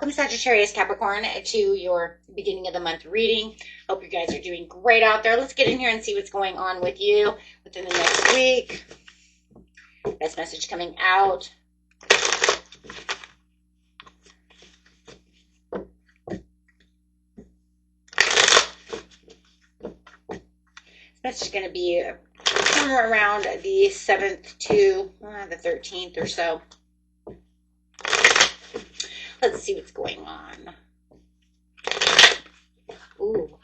Welcome, Sagittarius, Capricorn, to your beginning of the month reading. Hope you guys are doing great out there. Let's get in here and see what's going on with you within the next week. Best message coming out. This message is going to be somewhere around the 7th to the 13th or so. Let's see what's going on. Ooh.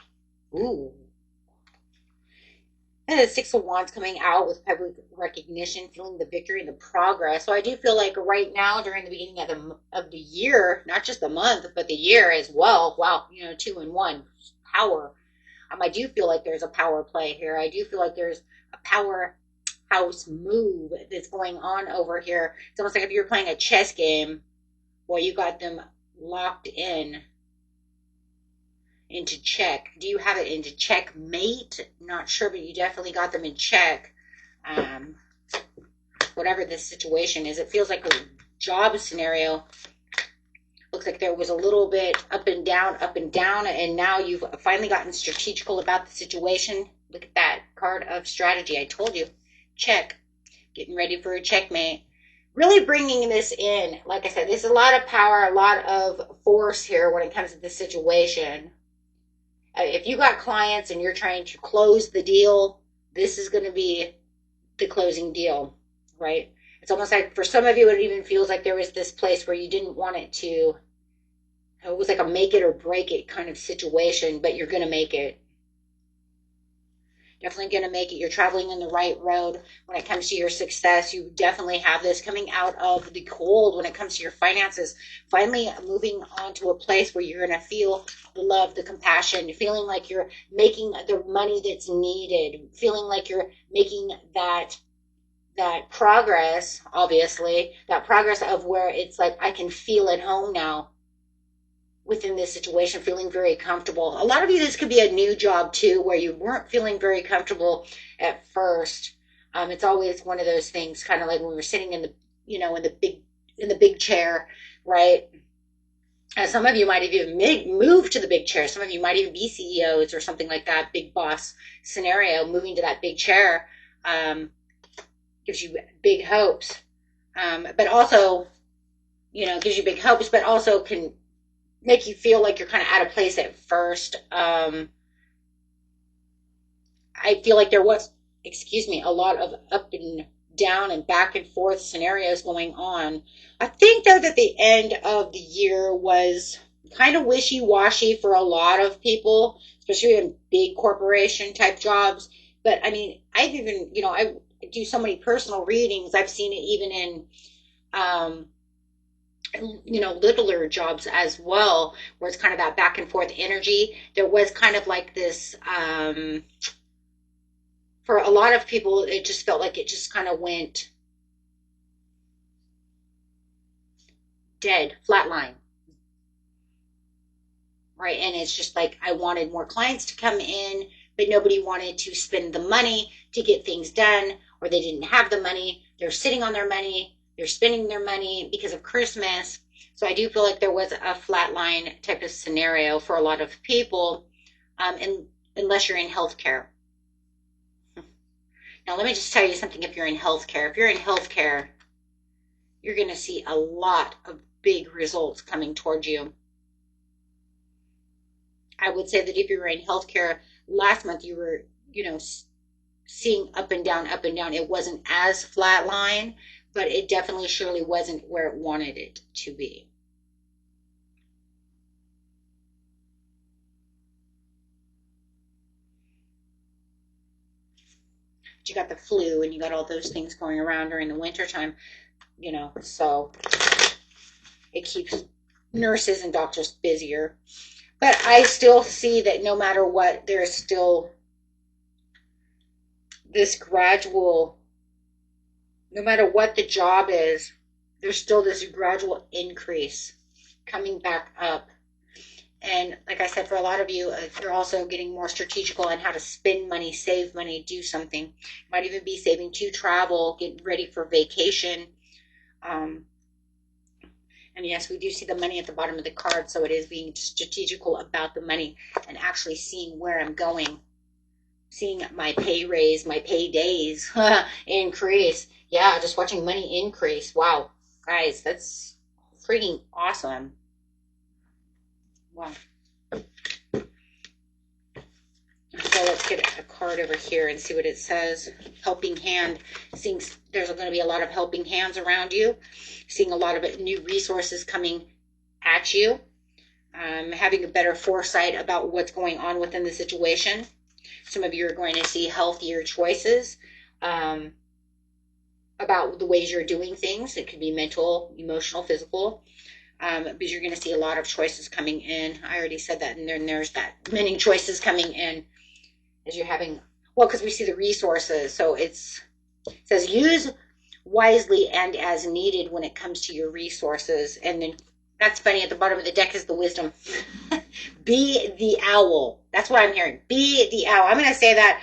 And the Six of Wands coming out with public recognition, feeling the victory and the progress. So I do feel like right now, during the beginning of the year, not just the month, but the year as well. Wow, 2 in 1 power. I do feel like there's a power play here. I do feel like there's a powerhouse move that's going on over here. It's almost like if you're playing a chess game. Well, you got them locked into check. Do you have it into checkmate? Not sure, but you definitely got them in check. Whatever this situation is, it feels like a job scenario. Looks like there was a little bit up and down, and now you've finally gotten strategical about the situation. Look at that card of strategy. I told you. Check. Getting ready for a checkmate. Really bringing this in. Like I said, there's a lot of power, a lot of force here when it comes to this situation. If you got clients and you're trying to close the deal, this is going to be the closing deal, right? It's almost like for some of you, it even feels like there was this place where you didn't want it to. It was like a make it or break it kind of situation, but you're going to make it. Definitely going to make it. You're traveling in the right road when it comes to your success. You definitely have this coming out of the cold when it comes to your finances. Finally moving on to a place where you're going to feel the love, the compassion, feeling like you're making the money that's needed, feeling like you're making that progress, obviously, that progress of where it's like I can feel at home now. Within this situation, feeling very comfortable. A lot of you, this could be a new job too, where you weren't feeling very comfortable at first. It's always one of those things, kind of like when we're sitting in the, in the big chair, right? Some of you might have even moved to the big chair. Some of you might even be CEOs or something like that. Big boss scenario, moving to that big chair gives you big hopes, but also, gives you big hopes, but also can make you feel like you're kind of out of place at first. I feel like there was, a lot of up and down and back and forth scenarios going on. I think, though, that the end of the year was kind of wishy-washy for a lot of people, especially in big corporation type jobs. But, I mean, I've even, I do so many personal readings. I've seen it even in littler jobs as well, where it's kind of that back and forth energy. There was kind of like this, for a lot of people, it just felt like it just kind of went dead, flatline. Right. And it's just like, I wanted more clients to come in, but nobody wanted to spend the money to get things done, or they didn't have the money. They're sitting on their money. They're spending their money because of Christmas. So I do feel like there was a flatline type of scenario for a lot of people, unless you're in healthcare. Now, let me just tell you something. If you're in healthcare, you're going to see a lot of big results coming towards you. I would say that if you were in healthcare last month, you were, seeing up and down. It wasn't as flatline, but it definitely surely wasn't where it wanted it to be. But you got the flu and you got all those things going around during the winter time, so it keeps nurses and doctors busier. But I still see that no matter what, there's still this gradual, no matter what the job is, there's still this gradual increase coming back up. And like I said, for a lot of you, you're also getting more strategical on how to spend money, save money, do something. You might even be saving to travel, get ready for vacation. And And yes, we do see the money at the bottom of the card, so it is being strategical about the money and actually seeing where I'm going. Seeing my pay raise, my pay days increase. Yeah, just watching money increase. Wow. Guys, that's freaking awesome. Wow. So let's get a card over here and see what it says. Helping hand. Seeing there's going to be a lot of helping hands around you. Seeing a lot of new resources coming at you. Having a better foresight about what's going on within the situation. Some of you are going to see healthier choices about the ways you're doing things. It could be mental, emotional, physical. But you're going to see a lot of choices coming in. I already said that, and then there's that many choices coming in as you're having, well, because we see the resources. So it says use wisely and as needed when it comes to your resources. And then that's funny, at the bottom of the deck is the wisdom. Be the owl. That's what I'm hearing. Be the owl. I'm going to say that.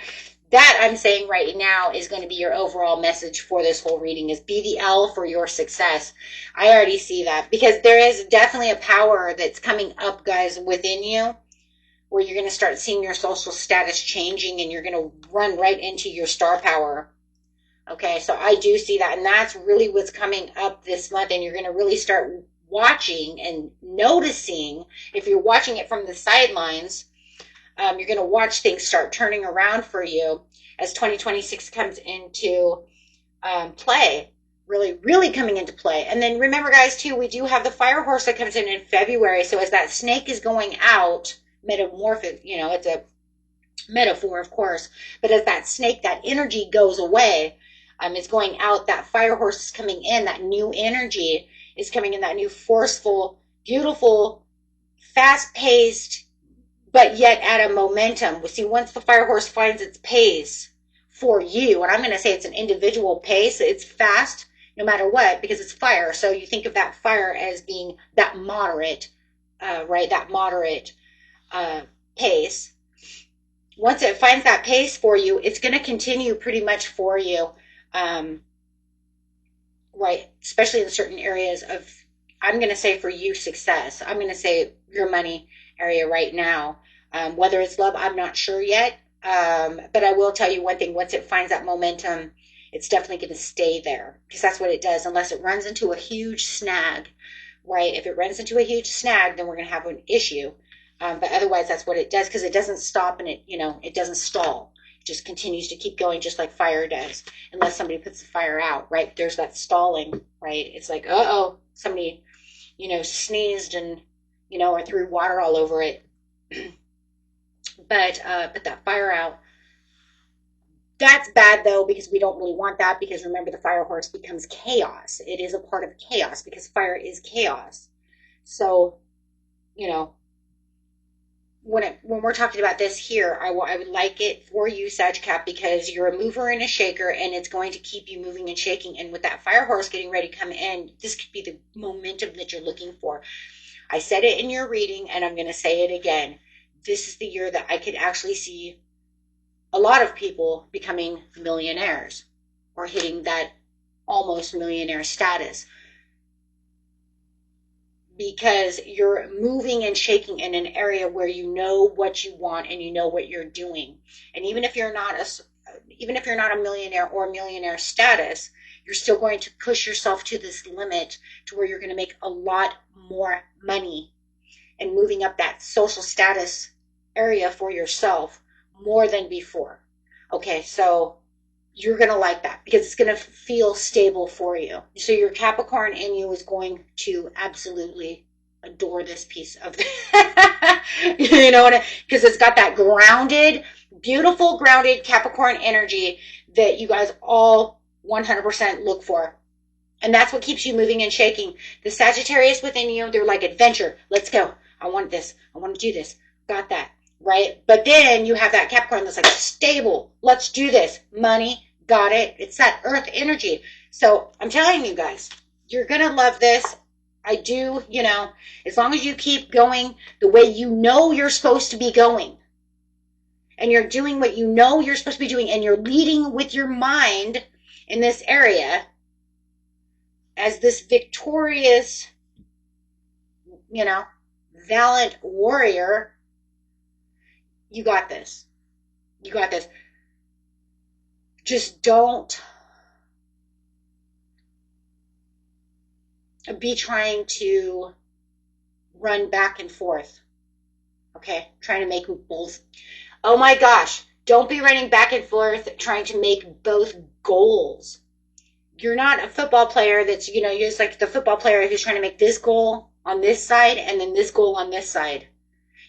That I'm saying right now is going to be your overall message for this whole reading, is be the owl for your success. I already see that, because there is definitely a power that's coming up, guys, within you, where you're going to start seeing your social status changing, and you're going to run right into your star power. Okay, so I do see that, and that's really what's coming up this month, and you're going to really start watching and noticing. If you're watching it from the sidelines, you're going to watch things start turning around for you as 2026 comes into play, really coming into play. And then remember, guys, too, we do have the fire horse that comes in February. So as that snake is going out, metamorphic, it's a metaphor, of course, but as that snake, that energy goes away, it's going out, that fire horse is coming in, that new energy is coming in, that new forceful, beautiful, fast-paced, but yet at a momentum. We see once the fire horse finds its pace for you, and I'm going to say it's an individual pace, it's fast no matter what, because it's fire. So you think of that fire as being that moderate, right? That moderate pace. Once it finds that pace for you, it's going to continue pretty much for you, right? Especially in certain areas of, I'm going to say for you, success. I'm going to say your money area right now. Whether it's love, I'm not sure yet. But I will tell you one thing. Once it finds that momentum, it's definitely going to stay there, because that's what it does, unless it runs into a huge snag, right? If it runs into a huge snag, then we're going to have an issue. But otherwise, that's what it does, because it doesn't stop, and it doesn't stall. It just continues to keep going, just like fire does, unless somebody puts the fire out, right? There's that stalling, right? It's like, uh-oh, somebody, sneezed and, or threw water all over it. But put that fire out. That's bad, though, because we don't really want that, because remember, the fire horse becomes chaos. It is a part of chaos, because fire is chaos. So, when we're talking about this here, I would like it for you, Sag Cap, because you're a mover and a shaker, and it's going to keep you moving and shaking. And with that fire horse getting ready to come in, this could be the momentum that you're looking for. I said it in your reading, and I'm going to say it again. This is the year that I could actually see a lot of people becoming millionaires or hitting that almost millionaire status, because you're moving and shaking in an area where you know what you want and you know what you're doing. And even if you're not a millionaire or millionaire status, you're still going to push yourself to this limit to where you're going to make a lot more money and moving up that social status area for yourself more than before. Okay, so you're going to like that, because it's going to feel stable for you. So your Capricorn in you is going to absolutely adore this piece of because it's got that grounded, beautiful grounded Capricorn energy that you guys all 100% look for. And that's what keeps you moving and shaking. The Sagittarius within you, they're like, adventure. Let's go. I want this. I want to do this. Got that. Right? But then you have that Capricorn that's like, stable. Let's do this. Money. Got it. It's that earth energy. So I'm telling you guys, you're going to love this. I do, as long as you keep going the way you're supposed to be going, and you're doing what you're supposed to be doing, and you're leading with your mind in this area as this victorious valiant warrior. You got this. You got this. Just don't be trying to run back and forth. Okay? Trying to make both. Oh my gosh. Don't be running back and forth trying to make both goals. You're not a football player that's, you're just like the football player who's trying to make this goal on this side and then this goal on this side.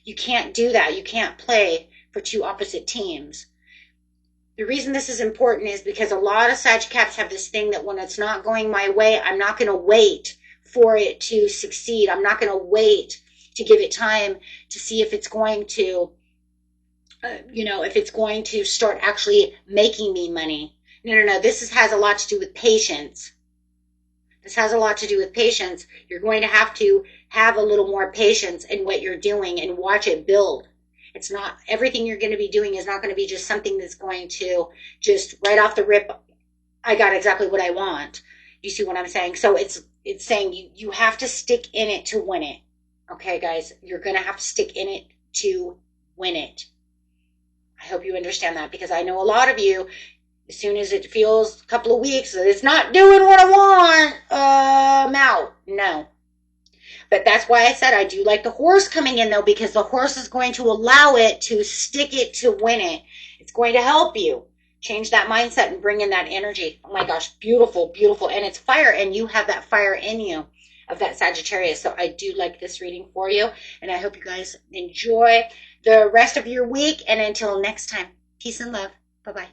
You can't do that. You can't play for two opposite teams. The reason this is important is because a lot of Sag Caps have this thing that when it's not going my way, I'm not going to wait for it to succeed. I'm not going to wait to give it time to see if it's going to, if it's going to start actually making me money. No. This has a lot to do with patience. This has a lot to do with patience. You're going to have a little more patience in what you're doing and watch it build. It's not, everything you're going to be doing is not going to be just something that's going to just right off the rip, I got exactly what I want. You see what I'm saying? So it's saying you have to stick in it to win it. Okay, guys, you're going to have to stick in it to win it. I hope you understand that, because I know a lot of you, as soon as it feels a couple of weeks that it's not doing what I want, I'm out. No. But that's why I said I do like the horse coming in, though, because the horse is going to allow it to stick it to win it. It's going to help you change that mindset and bring in that energy. Oh my gosh, beautiful, beautiful. And it's fire, and you have that fire in you of that Sagittarius. So I do like this reading for you, and I hope you guys enjoy the rest of your week. And until next time, peace and love. Bye-bye.